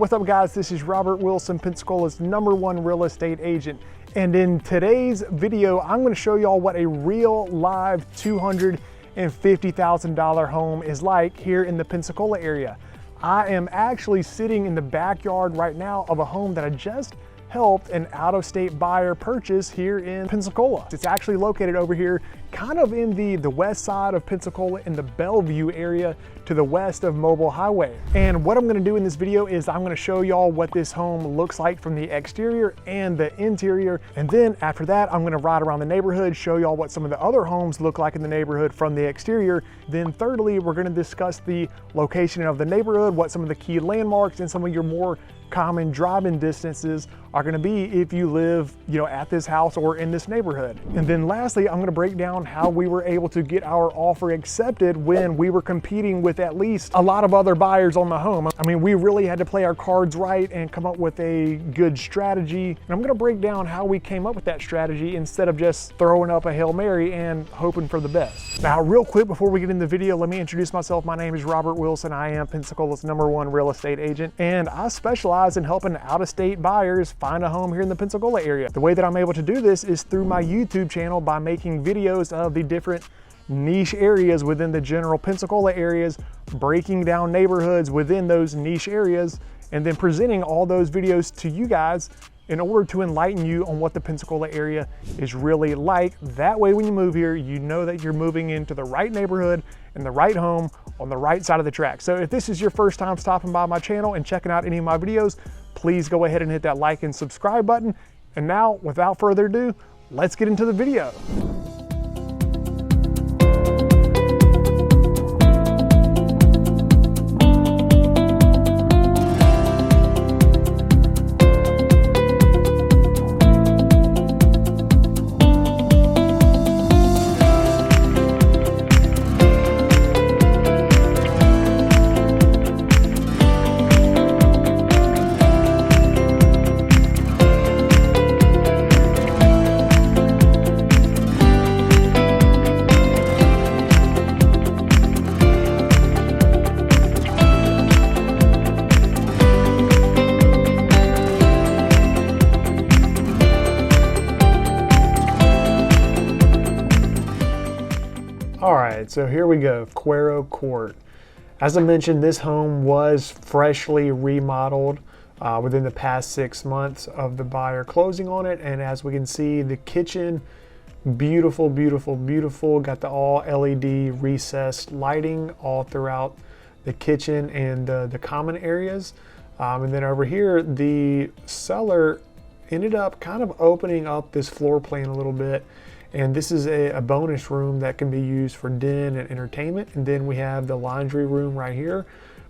What's up guys, this is Robert Wilson, Pensacola's #1 real estate agent. And in today's video, I'm gonna show y'all what a real live $250,000 home is like here in the Pensacola area. I am actually sitting in the backyard right now of a home that I just helped an out-of-state buyer purchase here in Pensacola. It's actually located over here kind of in the west side of Pensacola in the Bellevue area to the west of Mobile Highway. And what I'm gonna do in this video is I'm gonna show y'all what this home looks like from the exterior and the interior. And then after that, I'm gonna ride around the neighborhood, show y'all what some of the other homes look like in the neighborhood from the exterior. Then thirdly, we're gonna discuss the location of the neighborhood, what some of the key landmarks and some of your more common driving distances are going to be if you live, at this house or in this neighborhood. And then lastly, I'm going to break down how we were able to get our offer accepted when we were competing with at least a lot of other buyers on the home. I mean, we really had to play our cards right and come up with a good strategy. And I'm going to break down how we came up with that strategy instead of just throwing up a Hail Mary and hoping for the best. Now, real quick before we get in the video, let me introduce myself. My name is Robert Wilson. I am Pensacola's #1 real estate agent, and I specialize in helping out-of-state buyers find a home here in the Pensacola area. The way that I'm able to do this is through my YouTube channel by making videos of the different niche areas within the general Pensacola areas, breaking down neighborhoods within those niche areas, and then presenting all those videos to you guys in order to enlighten you on what the Pensacola area is really like. That way, when you move here, you know that you're moving into the right neighborhood and the right home on the right side of the track. So if this is your first time stopping by my channel and checking out any of my videos, please go ahead and hit that like and subscribe button. And now, without further ado, let's get into the video. All right, so here we go, Cuero Court. As I mentioned, this home was freshly remodeled within the past 6 months of the buyer closing on it. And as we can see, the kitchen, beautiful, beautiful, beautiful. Got the all LED recessed lighting all throughout the kitchen and the common areas. And then over here, the seller ended up kind of opening up this floor plan a little bit. And this is a bonus room that can be used for den and entertainment. And then we have the laundry room right here.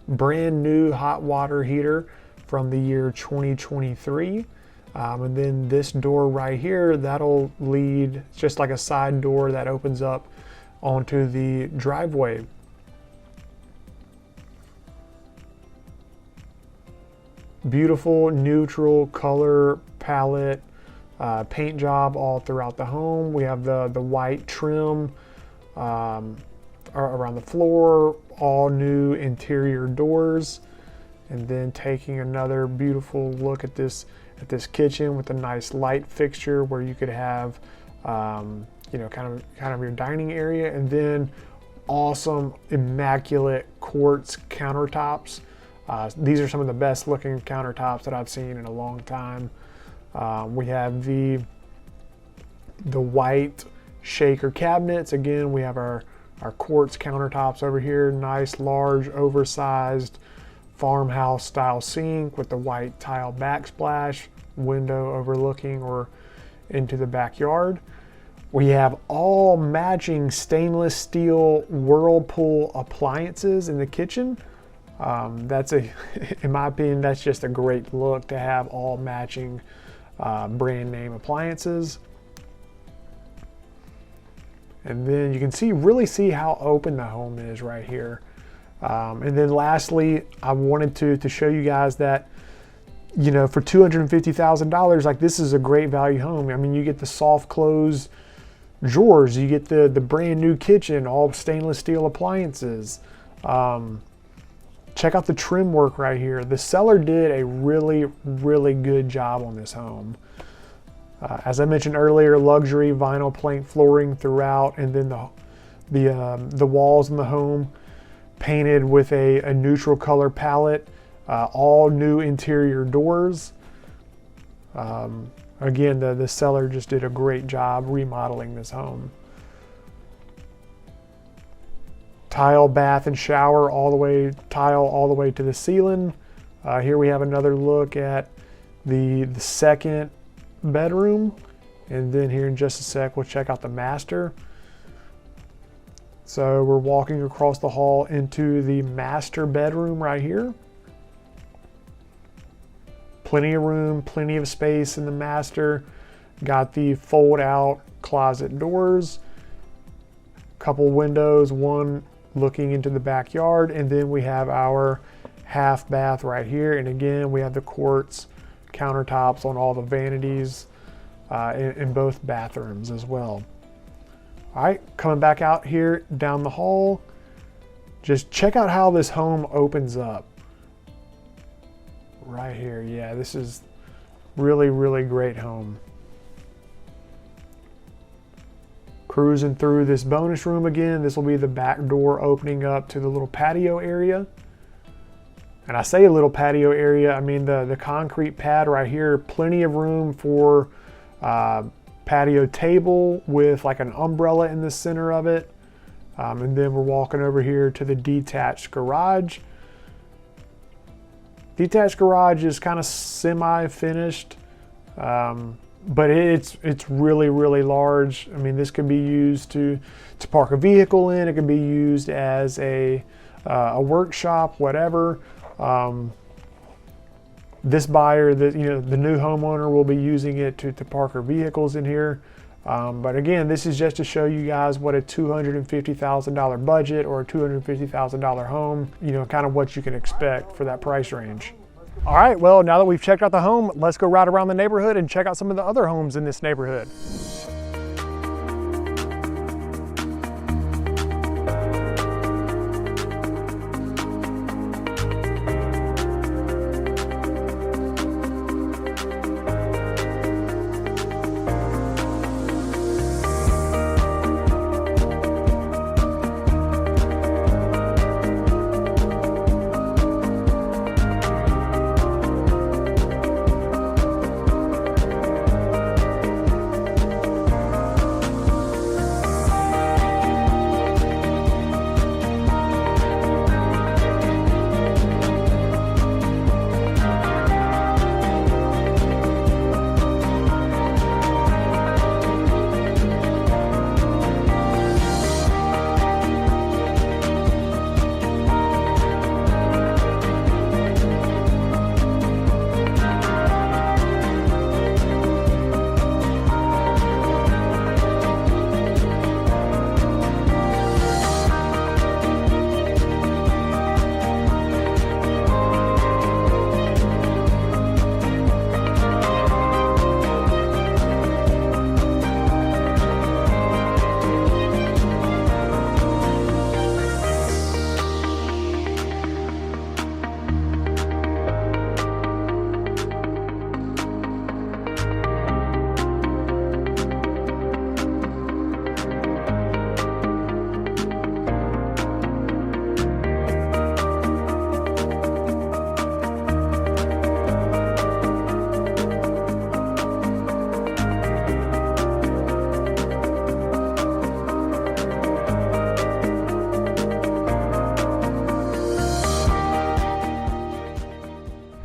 Brand new hot water heater from the year 2023. And then this door right here, that'll lead just like a side door that opens up onto the driveway. Beautiful neutral color palette. Paint job all throughout the home. We have the white trim around the floor, all new interior doors, and then taking another beautiful look at this kitchen with a nice light fixture where you could have kind of your dining area, and then awesome immaculate quartz countertops. These are some of the best looking countertops that I've seen in a long time. We have the white shaker cabinets. Again, we have our quartz countertops over here. Nice, large, oversized farmhouse style sink with the white tile backsplash, window overlooking or into the backyard. We have all matching stainless steel Whirlpool appliances in the kitchen. In my opinion, that's just a great look to have all matching brand name appliances. And then you can really see how open the home is right here. And then lastly, I wanted to show you guys that, for $250,000, like this is a great value home. I mean, you get the soft close drawers, you get the brand new kitchen, all stainless steel appliances. Check out the trim work right here. The seller did a really, really good job on this home. As I mentioned earlier, luxury vinyl plank flooring throughout, and then the walls in the home painted with a neutral color palette. All new interior doors. Again, the seller just did a great job remodeling this home. Tile bath and shower tile all the way to the ceiling. Here we have another look at the second bedroom, and then here in just a sec we'll check out the master. So we're walking across the hall into the master bedroom right here. Plenty of room, plenty of space in the master. Got the fold out closet doors, couple windows, one looking into the backyard, and then we have our half bath right here. And again, we have the quartz countertops on all the vanities in both bathrooms as well. All right, coming back out here down the hall, just check out how this home opens up. Right here, yeah, this is really, really great home. Cruising through this bonus room again. This will be the back door opening up to the little patio area. And I say a little patio area, I mean the concrete pad right here, plenty of room for patio table with like an umbrella in the center of it. And then we're walking over here to the detached garage. Detached garage is kind of semi-finished, but it's really, really large. I mean, this could be used to park a vehicle in. It could be used as a workshop, whatever. This buyer, the new homeowner, will be using it to park her vehicles in here. But again, this is just to show you guys what a $250,000 budget or a $250,000 home, kind of what you can expect for that price range. All right, well, now that we've checked out the home, let's go ride around the neighborhood and check out some of the other homes in this neighborhood.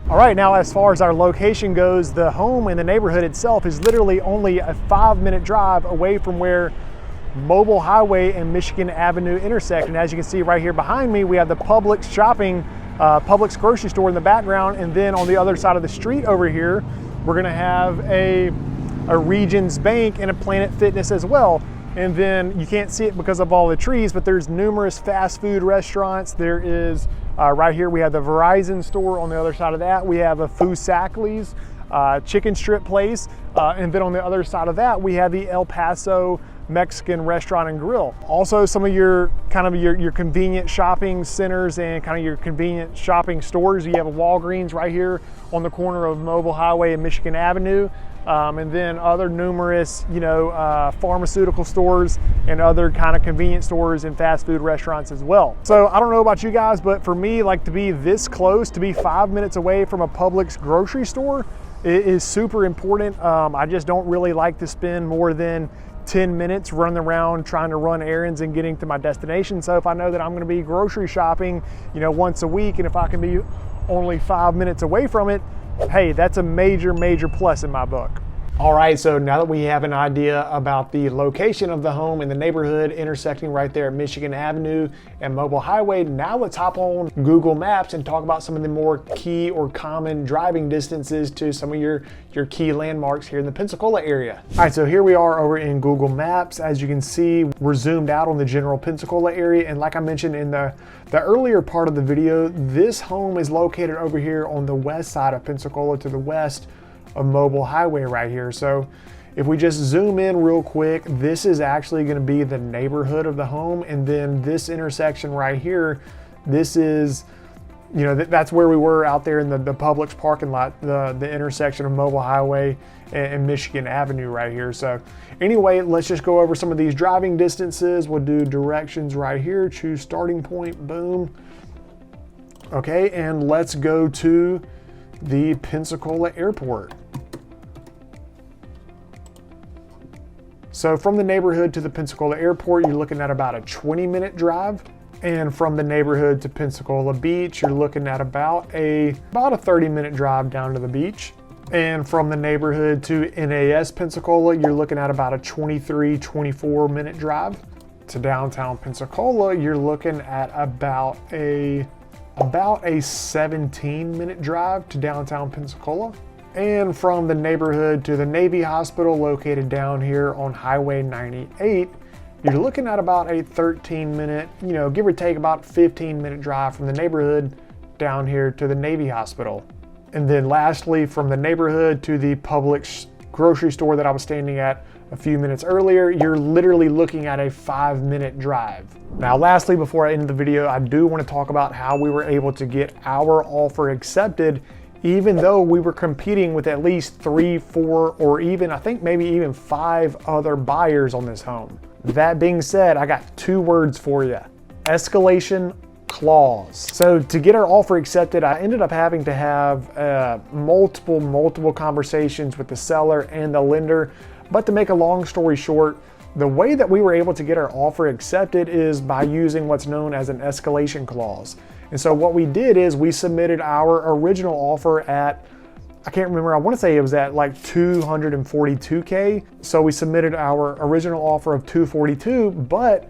All right, now as far as our location goes, the home in the neighborhood itself is literally only a 5-minute drive away from where Mobile Highway and Michigan Avenue intersect. And as you can see right here behind me, we have the Publix Publix grocery store in the background. And then on the other side of the street over here, we're gonna have a Regions Bank and a Planet Fitness as well. And then you can't see it because of all the trees, but there's numerous fast food restaurants. There is, right here, we have the Verizon store. On the other side of that, we have a Foosackly's chicken strip place. And then on the other side of that, we have the El Paso Mexican restaurant and grill. Also some of your your convenient shopping centers and kind of your convenient shopping stores. You have a Walgreens right here on the corner of Mobile Highway and Michigan Avenue. And then other numerous, pharmaceutical stores and other kind of convenience stores and fast food restaurants as well. So I don't know about you guys, but for me, like, to be this close, to be 5 minutes away from a Publix grocery store, it is super important. I just don't really like to spend more than 10 minutes running around trying to run errands and getting to my destination. So if I know that I'm going to be grocery shopping, once a week, and if I can be only 5 minutes away from it, hey, that's a major, major plus in my book. All right, so now that we have an idea about the location of the home in the neighborhood intersecting right there at Michigan Avenue and Mobile Highway, now let's hop on Google Maps and talk about some of the more key or common driving distances to some of your key landmarks here in the Pensacola area. All right, so here we are over in Google Maps. As you can see, we're zoomed out on the general Pensacola area, and like I mentioned in the earlier part of the video, this home is located over here on the west side of Pensacola to the west of Mobile Highway right here. So if we just zoom in real quick, this is actually going to be the neighborhood of the home, and then this intersection right here, this is, that's where we were out there in the Publix parking lot, the intersection of Mobile Highway and Michigan Avenue right here. So anyway, let's just go over some of these driving distances. We'll do directions right here, choose starting point, boom. Okay, and let's go to the Pensacola Airport. So from the neighborhood to the Pensacola Airport, you're looking at about a 20-minute drive. And from the neighborhood to Pensacola Beach, you're looking at about a 30-minute drive down to the beach. And from the neighborhood to NAS Pensacola, you're looking at about a 24-minute drive. To downtown Pensacola, you're looking at about a 17-minute drive to downtown Pensacola. And from the neighborhood to the Navy Hospital located down here on Highway 98, you're looking at about a 13-minute, give or take about 15-minute drive from the neighborhood down here to the Navy Hospital. And then lastly, from the neighborhood to the Publix grocery store that I was standing at a few minutes earlier, you're literally looking at a 5-minute drive. Now, lastly, before I end the video, I do want to talk about how we were able to get our offer accepted, even though we were competing with at least 3, 4, or even, I think maybe even 5 other buyers on this home. That being said, I got 2 words for you: escalation clause. So to get our offer accepted, I ended up having to have multiple conversations with the seller and the lender. But to make a long story short, the way that we were able to get our offer accepted is by using what's known as an escalation clause. And so what we did is we submitted our original offer at, I can't remember, I want to say it was at like $242K. So we submitted our original offer of $242, but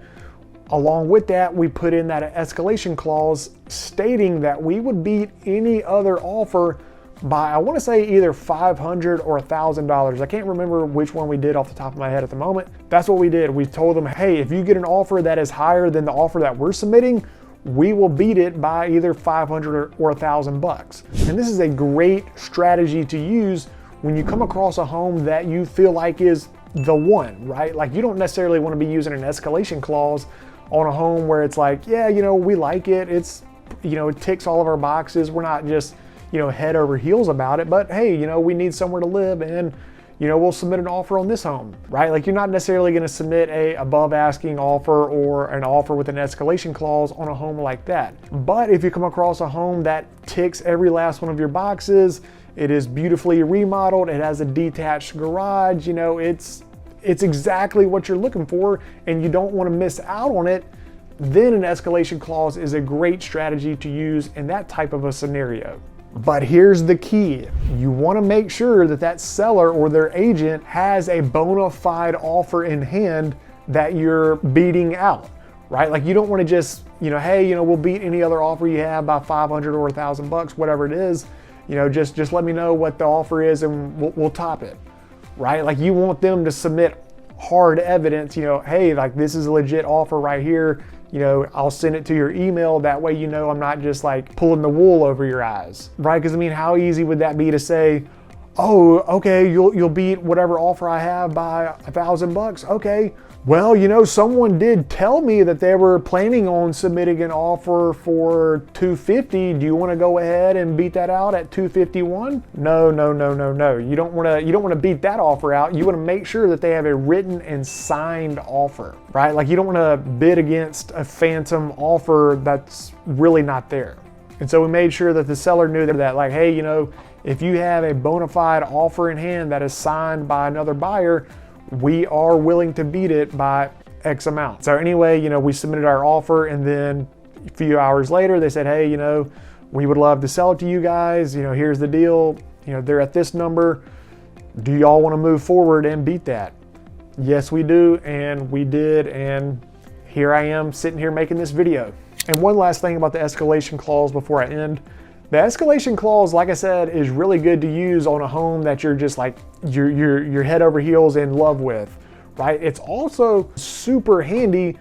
along with that, we put in that escalation clause stating that we would beat any other offer by, I want to say, either $500 or $1,000. I can't remember which one we did off the top of my head at the moment. That's what we did. We told them, hey, if you get an offer that is higher than the offer that we're submitting, we will beat it by either $500 or $1,000. And this is a great strategy to use when you come across a home that you feel like is the one, right? Like, you don't necessarily want to be using an escalation clause on a home where it's like, yeah, we like it. It's, it ticks all of our boxes. We're not just, head over heels about it, but hey, we need somewhere to live, and we'll submit an offer on this home, right? Like, you're not necessarily going to submit a above asking offer or an offer with an escalation clause on a home like that. But if you come across a home that ticks every last one of your boxes, it is beautifully remodeled, it has a detached garage, it's exactly what you're looking for, and you don't want to miss out on it, then an escalation clause is a great strategy to use in that type of a scenario. But here's the key. You want to make sure that that seller or their agent has a bona fide offer in hand that you're beating out, right? Like, you don't want to just, hey, we'll beat any other offer you have by $500 or $1,000, whatever it is. Just let me know what the offer is and we'll top it, right? Like, you want them to submit hard evidence, hey, like, this is a legit offer right here. I'll send it to your email. That way, I'm not just like pulling the wool over your eyes, right? Because how easy would that be to say, Oh, okay, you'll beat whatever offer I have by $1,000. Okay. Well, you know, someone did tell me that they were planning on submitting an offer for $250. Do you want to go ahead and beat that out at $251? No, no, no, no, no. You don't want to beat that offer out. You want to make sure that they have a written and signed offer, right? Like you don't want to bid against a phantom offer that's really not there. And so we made sure that the seller knew that, like, hey, you know, if you have a bona fide offer in hand that is signed by another buyer, we are willing to beat it by X amount. So anyway, you know, we submitted our offer, and then a few hours later, they said, hey, you know, we would love to sell it to you guys. You know, here's the deal. You know, they're at this number. Do y'all want to move forward and beat that? Yes, we do. And we did. And here I am sitting here making this video. And one last thing about the escalation clause before I end. The escalation clause, like I said, is really good to use on a home that you're just like, you're head over heels in love with, right? It's also super handy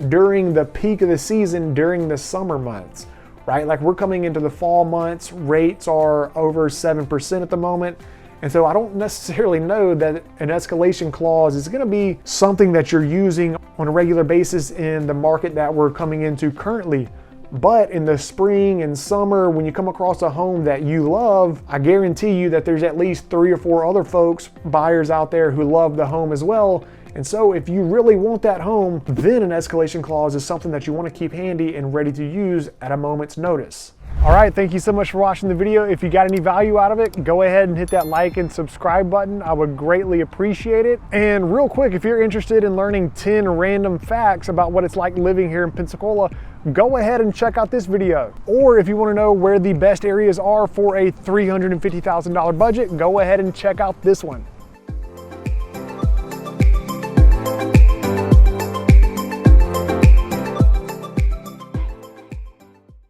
during the peak of the season, during the summer months, right? Like we're coming into the fall months, rates are over 7% at the moment. And so I don't necessarily know that an escalation clause is gonna be something that you're using on a regular basis in the market that we're coming into currently. But in the spring and summer, when you come across a home that you love, I guarantee you that there's at least 3 or 4 other folks, buyers out there who love the home as well. And so if you really want that home, then an escalation clause is something that you want to keep handy and ready to use at a moment's notice. All right, thank you so much for watching the video. If you got any value out of it, go ahead and hit that like and subscribe button. I would greatly appreciate it. And real quick, if you're interested in learning 10 random facts about what it's like living here in Pensacola, go ahead and check out this video. Or if you want to know where the best areas are for a $350,000 budget, go ahead and check out this one.